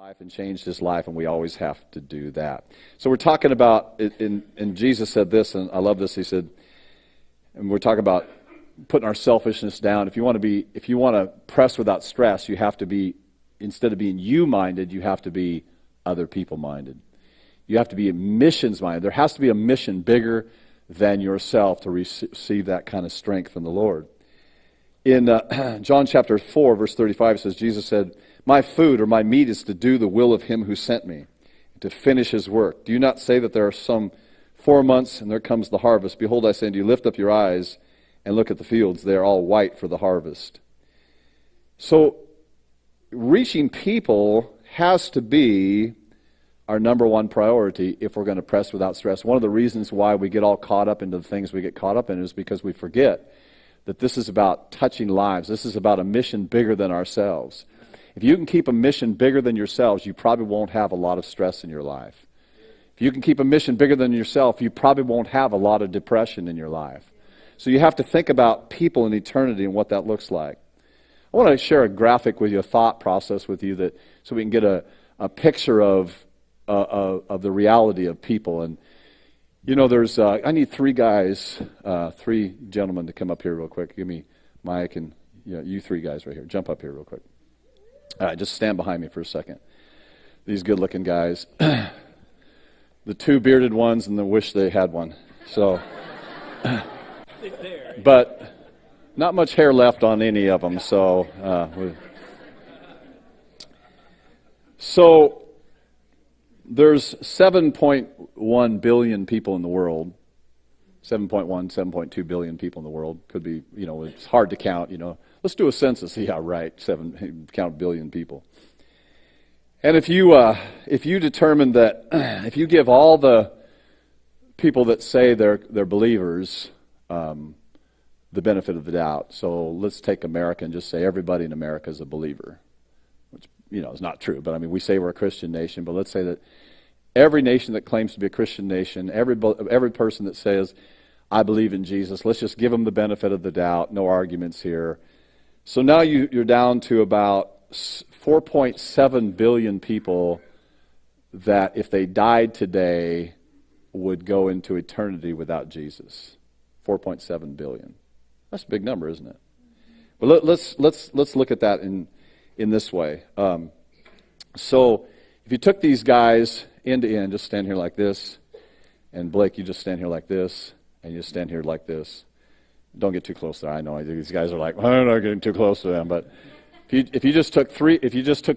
life and changed his life, and we always have to do that. So we're talking about, and Jesus said this, and I love this. He said, and we're talking about putting our selfishness down. If you want to press without stress, you have to be, instead of being you-minded, you have to be other people-minded. You have to be missions-minded. There has to be a mission bigger than yourself to receive that kind of strength from the Lord. In John chapter 4, verse 35, it says, Jesus said, "My food or my meat is to do the will of him who sent me, to finish his work. Do you not say that there are some 4 months, and there comes the harvest? Behold, I say unto you, lift up your eyes and look at the fields. They are all white for the harvest." So, reaching people has to be our number one priority if we're going to press without stress. One of the reasons why we get all caught up into the things we get caught up in is because we forget that this is about touching lives. This is about a mission bigger than ourselves. If you can keep a mission bigger than yourselves, you probably won't have a lot of stress in your life. If you can keep a mission bigger than yourself, you probably won't have a lot of depression in your life. So you have to think about people in eternity and what that looks like. I want to share a graphic with you, a thought process with you, so we can get a picture of the reality of people. And you know, I need three gentlemen to come up here real quick. Give me Mike and you three guys right here. Jump up here real quick. All right, just stand behind me for a second. These good-looking guys. The two bearded ones and the wish they had one. So, but not much hair left on any of them. So there's 7.1 billion people in the world. 7.2 billion people in the world. Could be, it's hard to count, Let's do a census. Yeah, right. Count billion people. And if you determine that, if you give all the people that say they're believers the benefit of the doubt, so let's take America and just say everybody in America is a believer, which is not true. But I mean, we say we're a Christian nation, but let's say that every nation that claims to be a Christian nation, every person that says, "I believe in Jesus," let's just give them the benefit of the doubt. No arguments here. So now you're down to about 4.7 billion people that, if they died today, would go into eternity without Jesus. 4.7 billion. That's a big number, isn't it? But let's look at that in this way. So if you took these guys end to end, just stand here like this, and Blake, you just stand here like this, and you just stand here like this. Don't get too close there. I know these guys are like, I'm not getting too close to them. But if you just took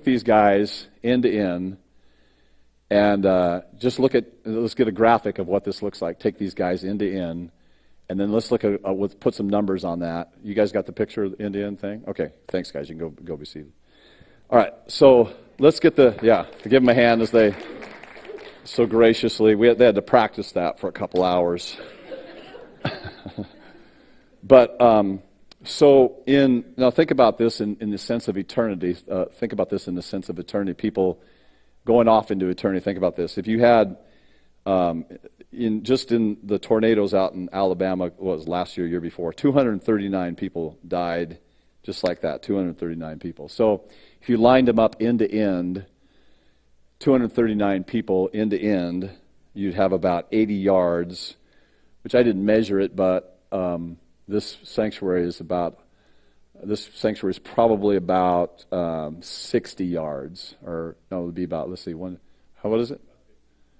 these guys end to end, and let's get a graphic of what this looks like. Take these guys end to end, and then let's look at put some numbers on that. You guys got the picture of the end to end thing? Okay, thanks guys. You can go be seated. All right, so let's get to give them a hand as they so graciously. They had to practice that for a couple hours. But now think about this in the sense of eternity. Think about this in the sense of eternity. People going off into eternity. Think about this. If you had in the tornadoes out in Alabama, was last year before, 239 people died just like that. 239 people. So if you lined them up end to end, 239 people end to end, you'd have about 80 yards, which I didn't measure it, but this sanctuary is probably about 60 yards, or no, it would be about, what is it?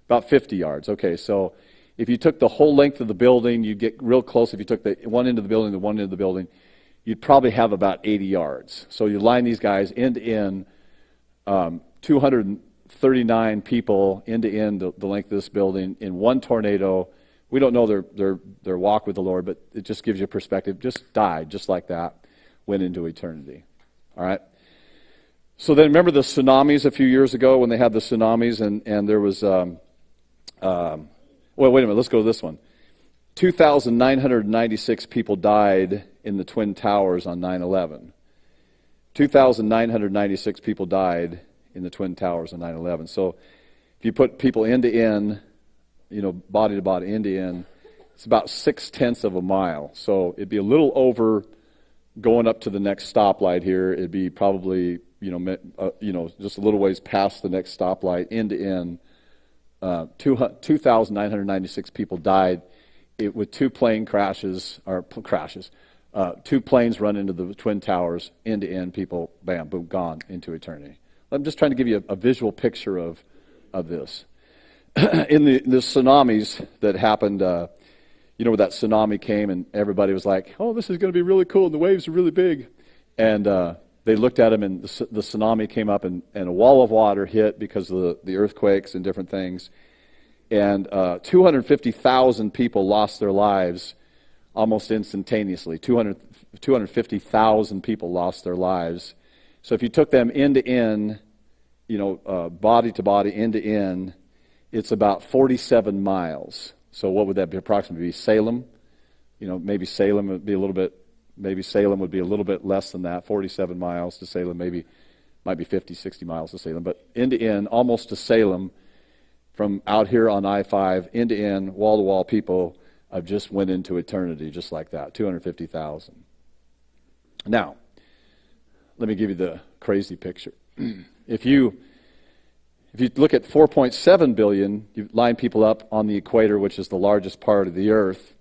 About 50 yards. Okay, so if you took the whole length of the building, you'd get real close. If you took the one end of the building, the one end of the building, you'd probably have about 80 yards. So you line these guys end to end, 239 people end to end, the length of this building in one tornado. We don't know their walk with the Lord, but it just gives you a perspective. Just died, just like that, went into eternity. All right? So then remember the tsunamis a few years ago when they had the tsunamis and there was, wait a minute, let's go to this one. 2,996 people died in the Twin Towers on 9/11. 2,996 people died in the Twin Towers on 9/11. So if you put people end to end, body to body, end to end, it's about 0.6 of a mile. So it'd be a little over going up to the next stoplight here. It'd be probably just a little ways past the next stoplight, end to end. 2,996 people died with two plane crashes, two planes run into the Twin Towers, end to end, people, bam, boom, gone into eternity. I'm just trying to give you a visual picture of this. In the tsunamis that happened, where that tsunami came and everybody was like, oh, this is going to be really cool, and the waves are really big. And they looked at them, and the tsunami came up, and a wall of water hit because of the earthquakes and different things. And 250,000 people lost their lives almost instantaneously. 250,000 people lost their lives. So if you took them end to end, body to body, end to end, it's about 47 miles. So what would that be? Approximately be Salem. Maybe Salem would be a little bit less than that. 47 miles to Salem, might be 50, 60 miles to Salem. But end to end, almost to Salem, from out here on I-5, end to end, wall to wall, people have just went into eternity just like that. 250,000. Now, let me give you the crazy picture. If you look at 4.7 billion, you line people up on the equator, which is the largest part of the earth.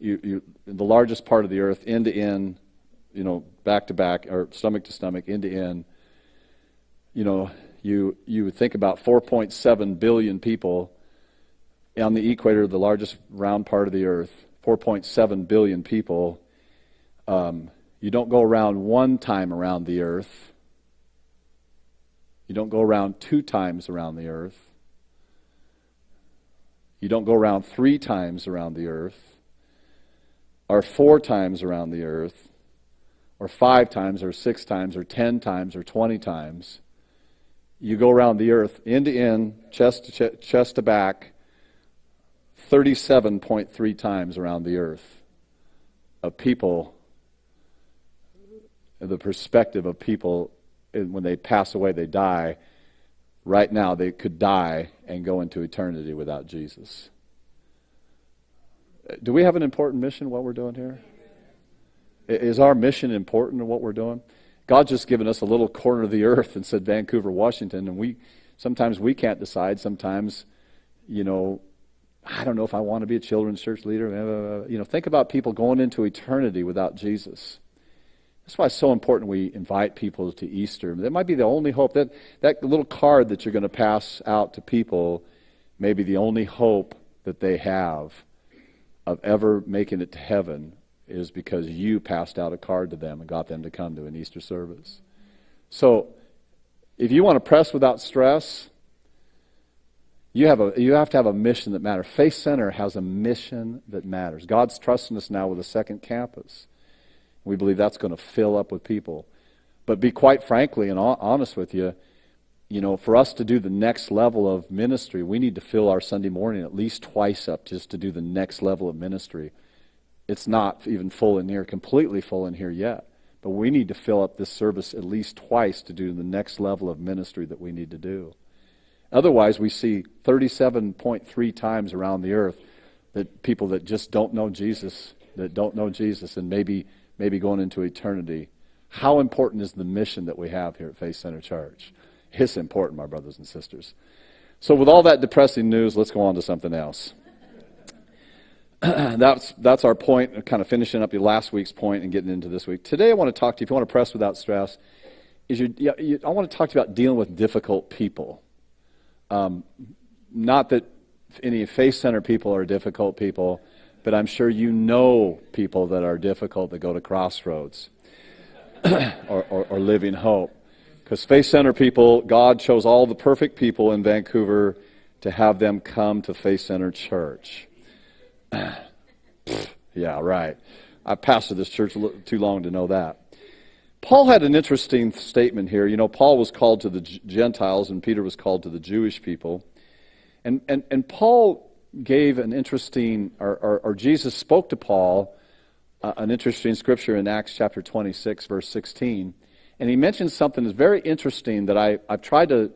The largest part of the earth, end to end, back to back, or stomach to stomach, end to end. You would think about 4.7 billion people on the equator, the largest round part of the earth. 4.7 billion people. You don't go around one time around the earth. You don't go around two times around the earth. You don't go around three times around the earth, or four times around the earth, or 5 times, or 6 times, or 10 times, or 20 times. You go around the earth, end to end, chest to back, 37.3 times around the earth of people, the perspective of people. When they pass away, they die. Right now, they could die and go into eternity without Jesus. Do we have an important mission, what we're doing here? Is our mission important in what we're doing? God's just given us a little corner of the earth and said Vancouver, Washington, and sometimes we can't decide. Sometimes, I don't know if I want to be a children's church leader. Think about people going into eternity without Jesus. That's why it's so important we invite people to Easter. That might be the only hope. That little card that you're going to pass out to people may be the only hope that they have of ever making it to heaven, is because you passed out a card to them and got them to come to an Easter service. So if you want to press without stress, you have to have a mission that matters. Faith Center has a mission that matters. God's trusting us now with a second campus. We believe that's going to fill up with people. But be quite frankly and honest with you, for us to do the next level of ministry, we need to fill our Sunday morning at least twice up just to do the next level of ministry. It's not even full in here, completely full in here yet. But we need to fill up this service at least twice to do the next level of ministry that we need to do. Otherwise, we see 37.3 times around the earth that people that just don't know Jesus, and maybe going into eternity. How important is the mission that we have here at Faith Center Church? It's important, my brothers and sisters. So with all that depressing news, let's go on to something else. That's our point, kind of finishing up your last week's point and getting into this week. Today I want to talk to you, if you want to press without stress, I want to talk to you about dealing with difficult people. Not that any Faith Center people are difficult people, but I'm sure you know people that are difficult that go to Crossroads or Living Hope. Because Faith Center people, God chose all the perfect people in Vancouver to have them come to Faith Center Church. Yeah, right. I pastored this church too long to know that. Paul had an interesting statement here. Paul was called to the Gentiles and Peter was called to the Jewish people. And Paul gave an interesting, or Jesus spoke to Paul an interesting scripture in Acts chapter 26, verse 16. And he mentioned something that's very interesting that I've tried to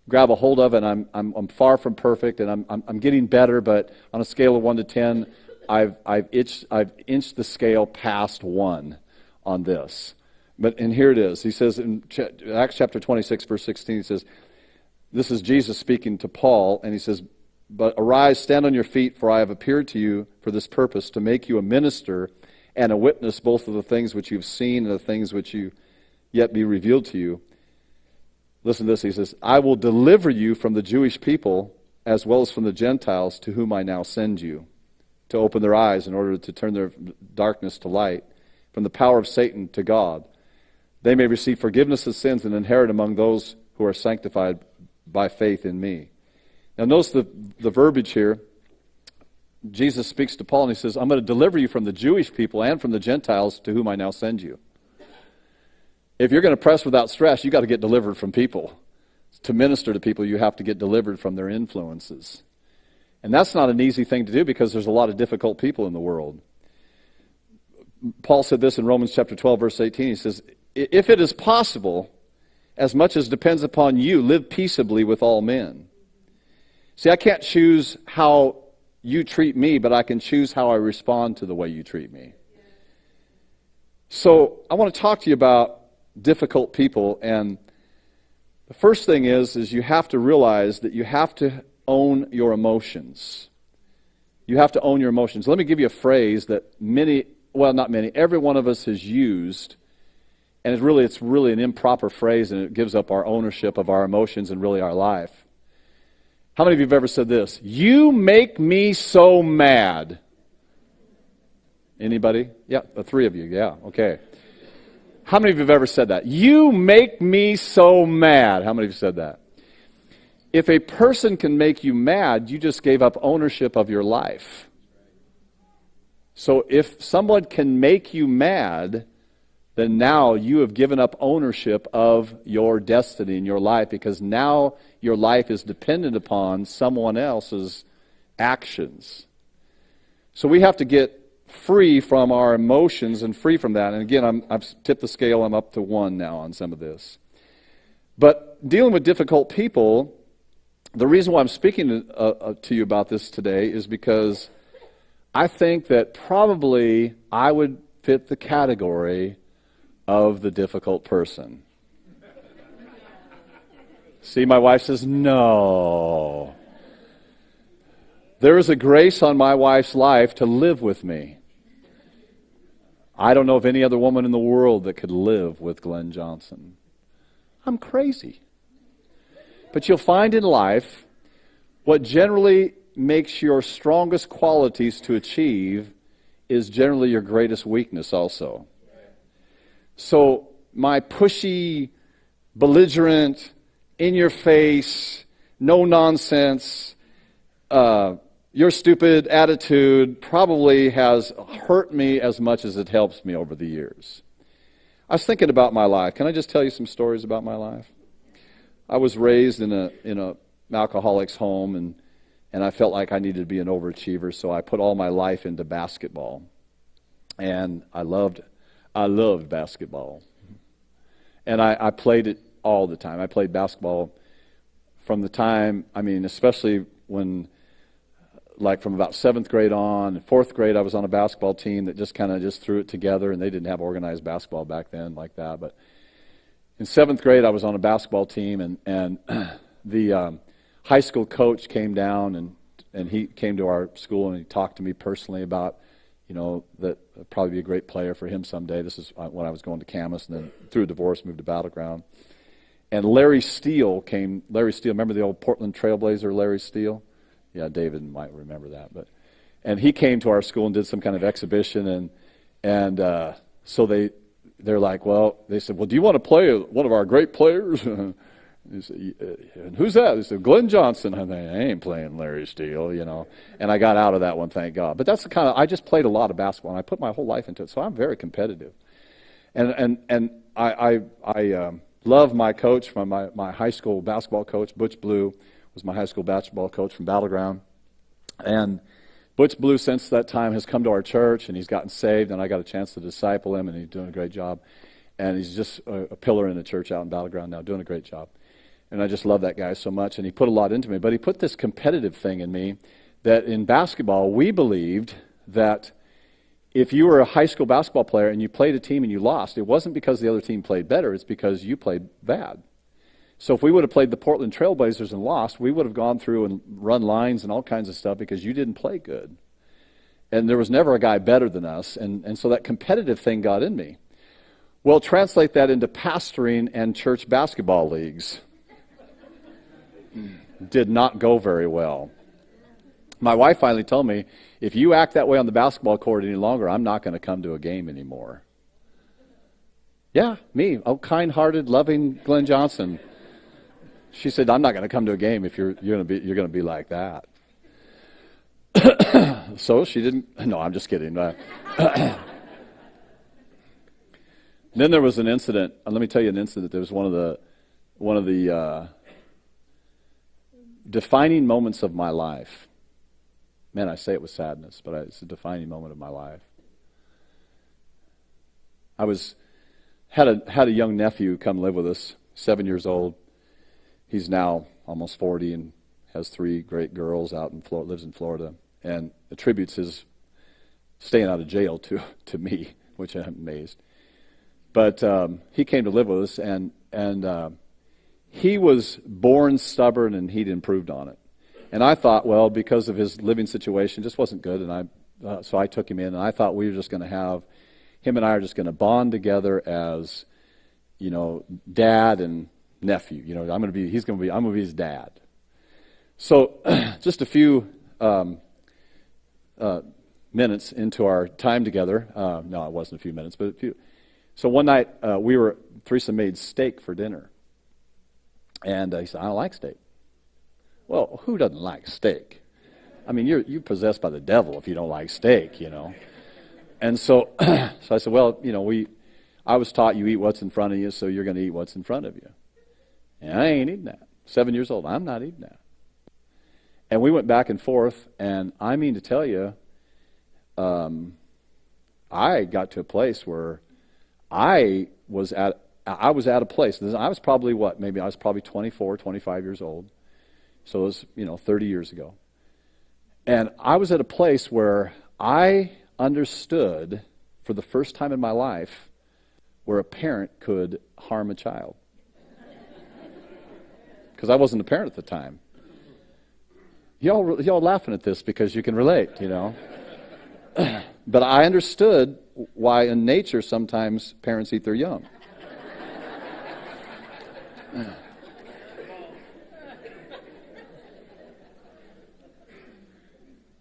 grab a hold of, and I'm far from perfect, and I'm getting better. But on a scale of 1 to 10, I've inched the scale past 1 on this. And here it is. He says in Acts chapter 26, verse 16, he says, this is Jesus speaking to Paul, and he says, but arise, stand on your feet, for I have appeared to you for this purpose, to make you a minister and a witness both of the things which you've seen and the things which you yet be revealed to you. Listen to this. He says, I will deliver you from the Jewish people as well as from the Gentiles to whom I now send you, to open their eyes in order to turn their darkness to light, from the power of Satan to God. They may receive forgiveness of sins and inherit among those who are sanctified by faith in me. Now notice the verbiage here. Jesus speaks to Paul and he says, I'm going to deliver you from the Jewish people and from the Gentiles to whom I now send you. If you're going to press without stress, you've got to get delivered from people. To minister to people, you have to get delivered from their influences. And that's not an easy thing to do because there's a lot of difficult people in the world. Paul said this in Romans chapter 12, verse 18. He says, if it is possible, as much as depends upon you, live peaceably with all men. See, I can't choose how you treat me, but I can choose how I respond to the way you treat me. So I want to talk to you about difficult people, and the first thing is you have to realize that you have to own your emotions. You have to own your emotions. Let me give you a phrase that not many, every one of us has used, and it's really an improper phrase, and it gives up our ownership of our emotions and really our life. How many of you have ever said this? You make me so mad. Anybody? Yeah, the three of you. Yeah, okay. How many of you have ever said that? You make me so mad. How many of you said that? If a person can make you mad, you just gave up ownership of your life. So if someone can make you mad, then now you have given up ownership of your destiny in your life, because now your life is dependent upon someone else's actions. So we have to get free from our emotions and free from that. And again, I've tipped the scale. I'm up to 1 now on some of this. But dealing with difficult people, the reason why I'm speaking to you about this today is because I think that probably I would fit the category of the difficult person. See, my wife says, no. There is a grace on my wife's life to live with me. I don't know of any other woman in the world that could live with Glen Johnson. I'm crazy. But you'll find in life what generally makes your strongest qualities to achieve is generally your greatest weakness also. So my pushy, belligerent, in-your-face, no-nonsense, you're stupid attitude probably has hurt me as much as it helps me over the years. I was thinking about my life. Can I just tell you some stories about my life? I was raised in a alcoholic's home, and I felt like I needed to be an overachiever, so I put all my life into basketball. And I loved basketball. And I played it all the time. I played basketball from the time, especially when, like from about 7th grade on, 4th grade I was on a basketball team that just kind of just threw it together, and they didn't have organized basketball back then like that. But in 7th grade I was on a basketball team, and the high school coach came down, and he came to our school, and he talked to me personally about, that I'd probably be a great player for him someday. This is when I was going to Camas, and then through a divorce moved to Battleground. And Larry Steele came. Larry Steele, remember the old Portland Trailblazer, Larry Steele? Yeah, David might remember that. And he came to our school and did some kind of exhibition, and so they're like, they said, do you want to play one of our great players? He said, and who's that? They said, Glen Johnson. I ain't playing Larry Steele, And I got out of that one, thank God. But that's I just played a lot of basketball, and I put my whole life into it, so I'm very competitive. And I love my coach, my high school basketball coach. Butch Blue was my high school basketball coach from Battleground. And Butch Blue, since that time, has come to our church, and he's gotten saved, and I got a chance to disciple him, and he's doing a great job. And he's just a pillar in the church out in Battleground now, doing a great job. And I just love that guy so much, and he put a lot into me. But he put this competitive thing in me that in basketball, we believed that if you were a high school basketball player and you played a team and you lost, it wasn't because the other team played better, it's because you played bad. So if we would have played the Portland Trailblazers and lost, we would have gone through and run lines and all kinds of stuff because you didn't play good. And there was never a guy better than us, and so that competitive thing got in me. Well, translate that into pastoring and church basketball leagues. Did not go very well. My wife finally told me, if you act that way on the basketball court any longer, I'm not going to come to a game anymore. Yeah, me, oh, kind-hearted, loving Glen Johnson. She said, I'm not going to come to a game if you're going to be like that. So she didn't. No, I'm just kidding. Then there was an incident. Let me tell you an incident. There was one of the defining moments of my life. Man, I say it with sadness, but it's a defining moment of my life. I had a young nephew come live with us, 7 years old. He's now almost 40 and has 3 great girls out in Florida, lives in Florida, and attributes his staying out of jail to me, which I'm amazed. But he came to live with us, and he was born stubborn, and he'd improved on it. And I thought, well, because of his living situation, just wasn't good, and so I took him in, and I thought we were just going to have, him and I are just going to bond together as, dad and nephew. I'm going to be his dad. So just a few minutes into our time together, no, it wasn't a few minutes, but a few. So one night Teresa made steak for dinner, and he said, I don't like steak. Well, who doesn't like steak? I mean, you're possessed by the devil if you don't like steak, And so, I said, well, I was taught you eat what's in front of you, so you're going to eat what's in front of you. And I ain't eating that. 7 years old, I'm not eating that. And we went back and forth, and I mean to tell you, I got to a place where I was at a place. I was probably maybe I was probably 24, 25 years old. So it was, 30 years ago. And I was at a place where I understood for the first time in my life where a parent could harm a child. Because I wasn't a parent at the time. Y'all laughing at this because you can relate, But I understood why in nature sometimes parents eat their young.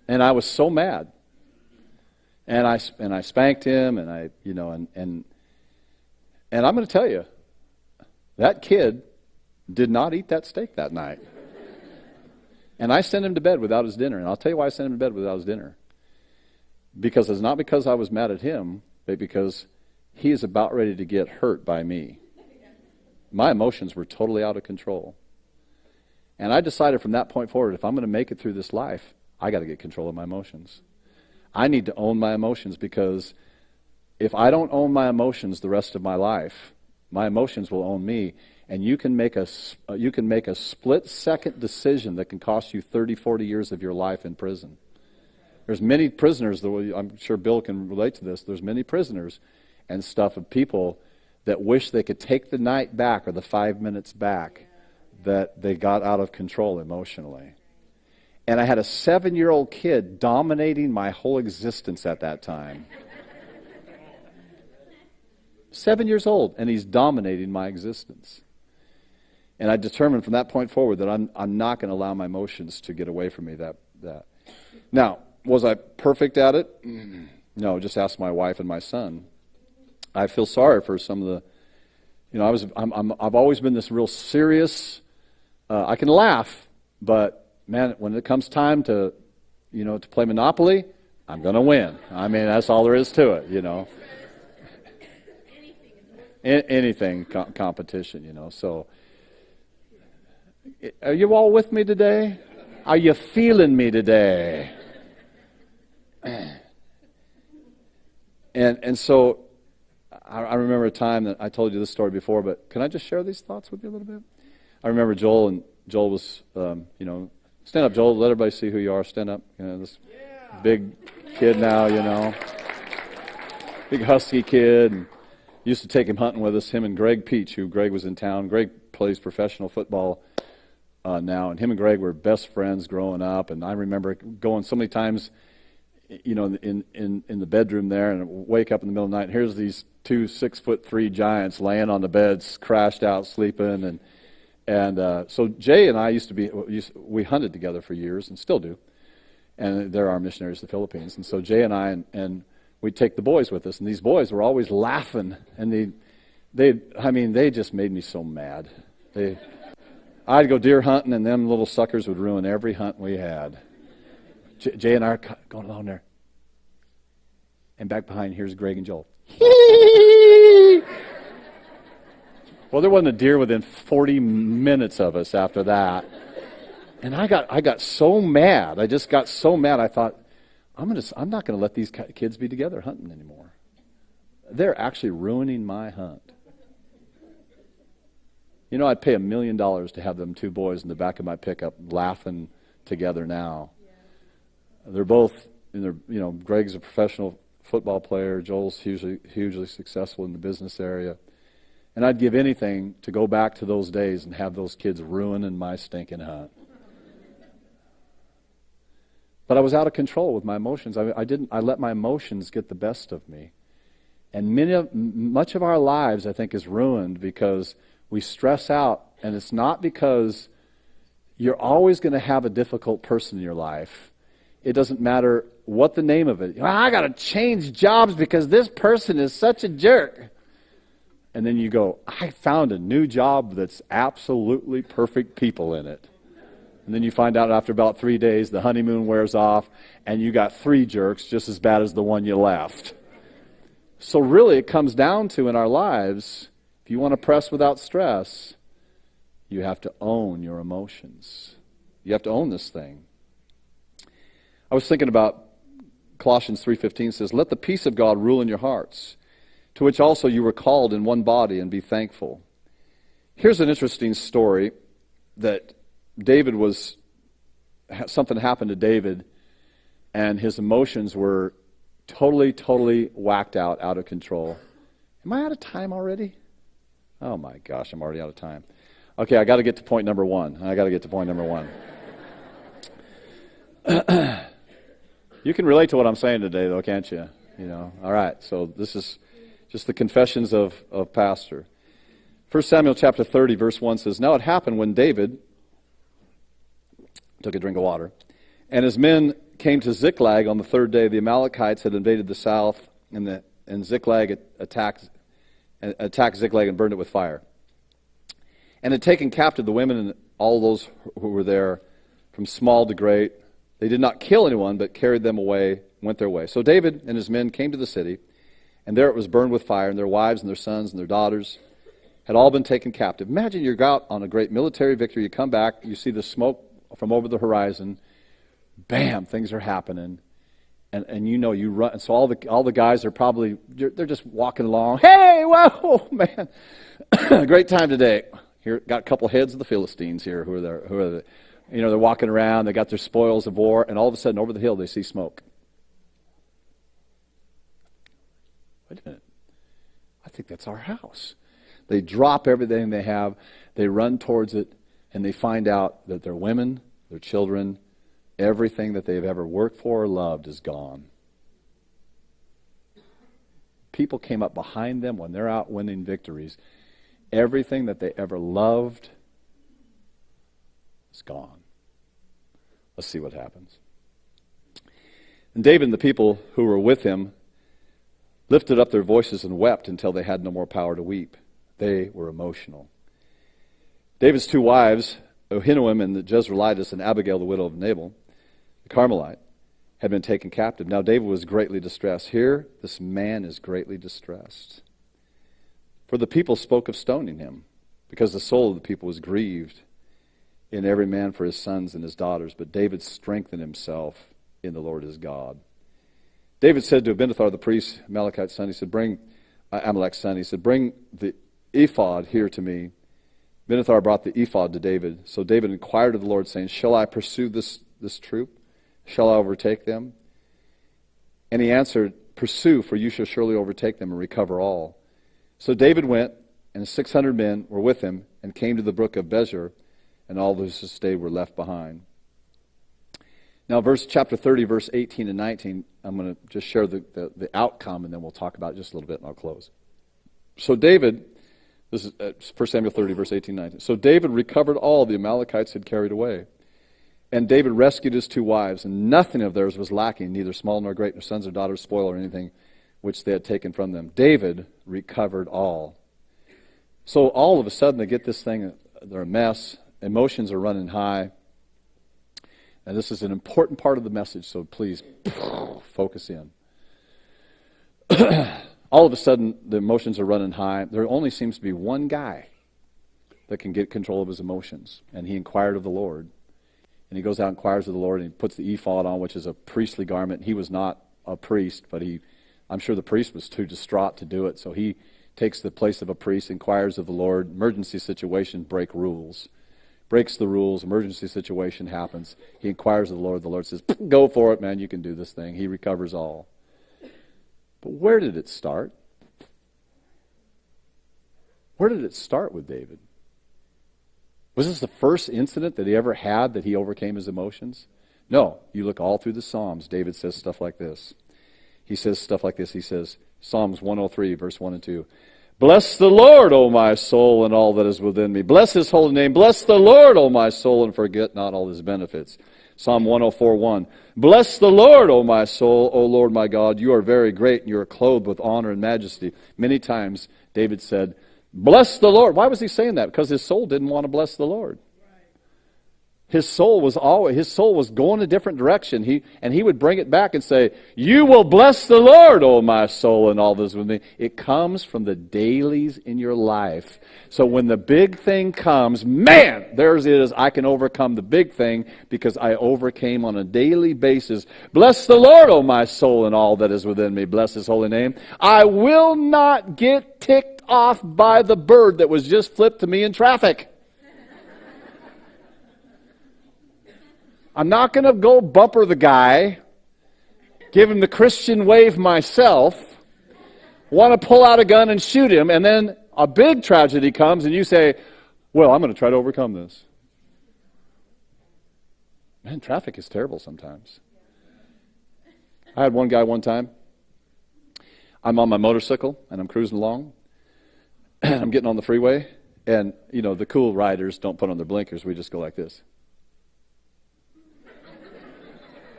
And I was so mad. And I spanked him, and and I'm going to tell you, that kid did not eat that steak that night. And I sent him to bed without his dinner. And I'll tell you why I sent him to bed without his dinner. Because it's not because I was mad at him, but because he is about ready to get hurt by me. My emotions were totally out of control. And I decided from that point forward, if I'm going to make it through this life, I got to get control of my emotions. I need to own my emotions, because if I don't own my emotions the rest of my life, my emotions will own me. And you can make a split-second decision that can cost you 30, 40 years of your life in prison. There's many prisoners, I'm sure Bill can relate to this, there's many prisoners and stuff of people that wish they could take the night back or the 5 minutes back that they got out of control emotionally. And I had a 7-year-old kid dominating my whole existence at that time. 7 years old, and he's dominating my existence. And I determined from that point forward that I'm not going to allow my emotions to get away from me. That. Now, was I perfect at it? No, just ask my wife and my son. I feel sorry for some of the, I've always been this real serious. I can laugh, but man, when it comes time to play Monopoly, I'm going to win. I mean, that's all there is to it. Anything competition. So, are you all with me today? Are you feeling me today? And so I remember a time that I told you this story before, but can I just share these thoughts with you a little bit? I remember Joel, and Joel was, stand up, Joel, let everybody see who you are. Stand up. This big kid now, big husky kid. And used to take him hunting with us, him and Greg Peach, who Greg was in town. Greg plays professional football now, and him and Greg were best friends growing up. And I remember going so many times, you know, in the bedroom there, and wake up in the middle of the night, and here's these 2 6'3" giants laying on the beds, crashed out, sleeping. And so Jay and I we hunted together for years, and still do. And they're our missionaries to the Philippines. And so Jay and I, and we'd take the boys with us, and these boys were always laughing, and they just made me so mad. I'd go deer hunting, and them little suckers would ruin every hunt we had. Jay and I are going along there, and back behind, here's Greg and Joel. Well, there wasn't a deer within 40 minutes of us after that. And I got so mad. I just got so mad. I thought, I'm not going to let these kids be together hunting anymore. They're actually ruining my hunt. You know, I'd pay $1 million to have them 2 boys in the back of my pickup laughing together now. They're both, Greg's a professional football player. Joel's hugely successful in the business area. And I'd give anything to go back to those days and have those kids ruining my stinking hunt. But I was out of control with my emotions. I let my emotions get the best of me. And much of our lives, I think, is ruined because we stress out. And it's not because you're always going to have a difficult person in your life. It doesn't matter what the name of it. I got to change jobs because this person is such a jerk. And then you go, I found a new job that's absolutely perfect people in it. And then you find out after about 3 days, the honeymoon wears off, and you got 3 jerks just as bad as the one you left. So really it comes down to, in our lives, if you want to press without stress, you have to own your emotions. You have to own this thing. I was thinking about Colossians 3:15 says, let the peace of God rule in your hearts, to which also you were called in one body, and be thankful. Here's an interesting story that something happened to David, and his emotions were totally whacked out of control. Am I out of time already? Oh my gosh, I'm already out of time. Okay, I got to get to point number one. You can relate to what I'm saying today, though, can't you? All right, so this is just the confessions of Pastor. 1 Samuel chapter 30, verse 1 says, now it happened when David took a drink of water, and his men came to Ziklag on the 3rd day. The Amalekites had invaded the south, and Ziklag attacked Ziklag and burned it with fire, and had taken captive the women and all those who were there, from small to great. They did not kill anyone, but carried them away, went their way. So David and his men came to the city, and there it was burned with fire, and their wives and their sons and their daughters had all been taken captive. Imagine you're out on a great military victory, you come back, you see the smoke from over the horizon, bam, things are happening, and you run, and so all the guys are probably, they're just walking along, hey, whoa, man, great time today. Here, got a couple heads of the Philistines here who are there, they're walking around, they got their spoils of war, and all of a sudden over the hill they see smoke. Wait a minute, I think that's our house. They drop everything they have, they run towards it, and they find out that their women, their children, everything that they've ever worked for or loved is gone. People came up behind them when they're out winning victories. Everything that they ever loved is gone. Let's see what happens. And David and the people who were with him lifted up their voices and wept until they had no more power to weep. They were emotional. David's 2 wives, Ahinoam and the Jezreelitess, and Abigail, the widow of Nabal, the Carmelite, had been taken captive. Now David was greatly distressed. Here, this man is greatly distressed. For the people spoke of stoning him, because the soul of the people was grieved in every man for his sons and his daughters. But David strengthened himself in the Lord his God. David said to Abinadab the priest, Amalekite's son, he said, bring the ephod here to me. Abinadab brought the ephod to David. So David inquired of the Lord, saying, shall I pursue this troop? Shall I overtake them? And he answered, pursue, for you shall surely overtake them and recover all. So David went, and 600 men were with him, and came to the brook of Bezor, and all those who stayed were left behind. Now, chapter 30, verse 18 and 19, I'm going to just share the outcome, and then we'll talk about it just a little bit, and I'll close. So David, this is 1 Samuel 30, verse 18 and 19. So David recovered all the Amalekites had carried away. And David rescued his 2 wives, and nothing of theirs was lacking, neither small nor great, nor sons or daughters, spoil, or anything which they had taken from them. David recovered all. So all of a sudden they get this thing, they're a mess, emotions are running high. And this is an important part of the message, so please focus in. All of a sudden the emotions are running high. There only seems to be one guy that can get control of his emotions, and he inquired of the Lord. And he goes out and inquires of the Lord, and he puts the ephod on, which is a priestly garment. He was not a priest, but I'm sure the priest was too distraught to do it, so he takes the place of a priest, inquires of the Lord. Emergency situation, break rules. Breaks the rules, emergency situation happens. He inquires of the Lord. The Lord says, go for it, man, you can do this thing. He recovers all. But where did it start? Where did it start with David? Was this the first incident that he ever had that he overcame his emotions? No. You look all through the Psalms, David says stuff like this. He says stuff like this. He says, Psalms 103, verse 1 and 2. Bless the Lord, O my soul, and all that is within me. Bless his holy name. Bless the Lord, O my soul, and forget not all his benefits. Psalm 104:1. Bless the Lord, O my soul, O Lord my God. You are very great, and you are clothed with honor and majesty. Many times David said, bless the Lord. Why was he saying that? Because his soul didn't want to bless the Lord. His soul was going a different direction. He would bring it back and say, you will bless the Lord, O my soul, and all this with me. It comes from the dailies in your life. So when the big thing comes, man, there it is. I can overcome the big thing because I overcame on a daily basis. Bless the Lord, O my soul, and all that is within me. Bless his holy name. I will not get ticked off by the bird that was just flipped to me in traffic. I'm not going to go bumper the guy, give him the Christian wave myself, want to pull out a gun and shoot him, and then a big tragedy comes and you say, well, I'm going to try to overcome this. Man, traffic is terrible sometimes. I had one guy one time. I'm on my motorcycle and I'm cruising along. I'm getting on the freeway, and, the cool riders don't put on their blinkers. We just go like this.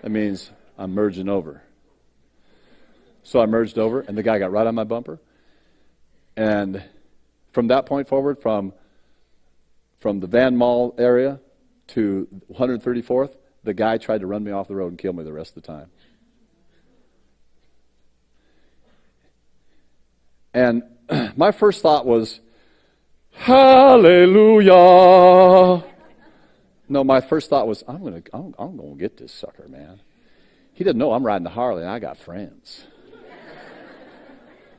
That means I'm merging over. So I merged over, and the guy got right on my bumper. And from that point forward, from the Van Mall area to 134th, the guy tried to run me off the road and kill me the rest of the time. And my first thought was, hallelujah. No, my first thought was, I'm gonna get this sucker, man. He doesn't know I'm riding a Harley and I got friends.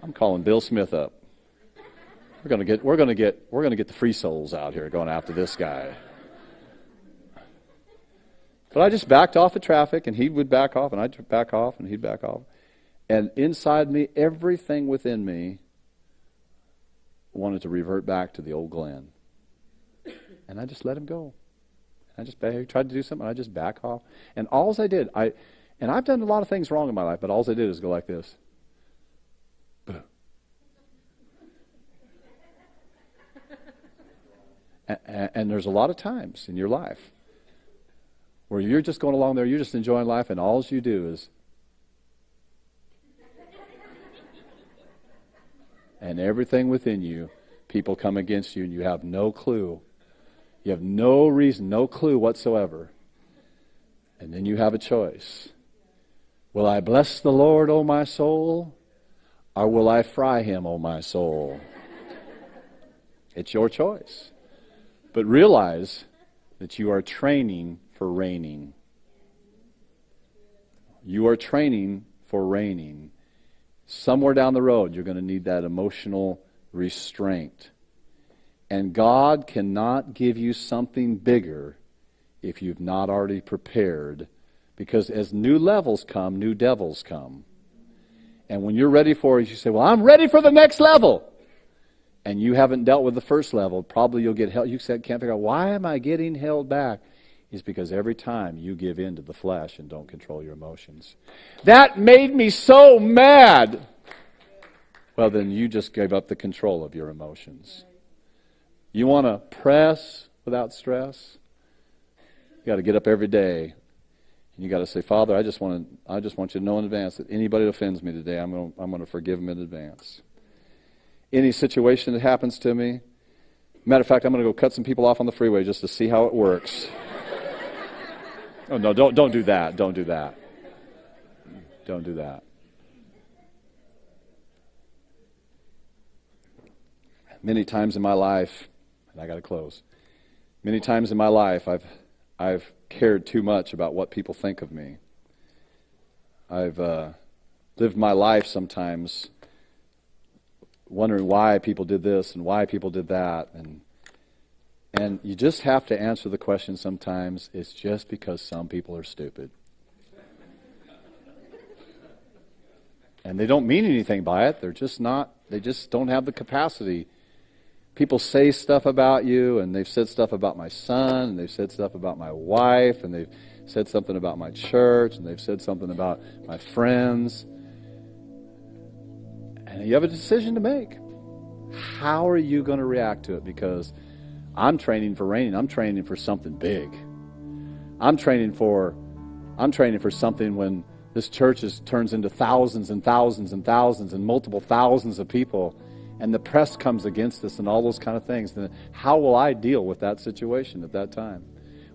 I'm calling Bill Smith up. We're gonna get the free souls out here going after this guy. But I just backed off the traffic, and he would back off, and I'd back off, and he'd back off. And inside me, everything within me wanted to revert back to the old Glen. And I just let him go. He tried to do something, and I just back off. And all I did, I've done a lot of things wrong in my life, but all I did is go like this. Boom. And there's a lot of times in your life where you're just going along there, you're just enjoying life, and all you do is, and everything within you, people come against you, and you have no clue. You have no reason, no clue whatsoever. And then you have a choice. Will I bless the Lord, O my soul, or will I fry him, O my soul? It's your choice. But realize that you are training for reigning. You are training for reigning. Somewhere down the road, you're going to need that emotional restraint. And God cannot give you something bigger if you've not already prepared. Because as new levels come, new devils come. And when you're ready for it, you say, well, I'm ready for the next level. And you haven't dealt with the first level, probably you'll get held. You can't figure out, why am I getting held back? It's because every time you give in to the flesh and don't control your emotions. That made me so mad. Well, then you just gave up the control of your emotions. You want to press without stress? You got to get up every day. And you got to say, Father, I just want you to know in advance that anybody that offends me today, I'm going to forgive them in advance. Any situation that happens to me, matter of fact, I'm going to go cut some people off on the freeway just to see how it works. Oh, no, don't do that. Don't do that. Don't do that. Many times in my life, and I got to close, many times in my life I've cared too much about what people think of me. I've lived my life sometimes wondering why people did this and why people did that. And you just have to answer the question sometimes, it's just because some people are stupid. And they don't mean anything by it. They're just not, they just don't have the capacity. People say stuff about you, and they've said stuff about my son, and they've said stuff about my wife, and they've said something about my church, and they've said something about my friends. And you have a decision to make. How are you going to react to it? Because I'm training for reigning. I'm training for something big. I'm training for something when this church turns into thousands and thousands and thousands and multiple thousands of people, and the press comes against us and all those kind of things. Then how will I deal with that situation at that time?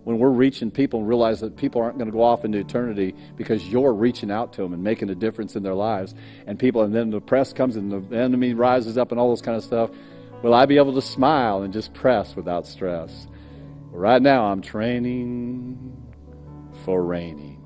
When we're reaching people and realize that people aren't going to go off into eternity because you're reaching out to them and making a difference in their lives, and then the press comes and the enemy rises up and all those kind of stuff, will I be able to smile and just press without stress? Right now I'm training for reigning.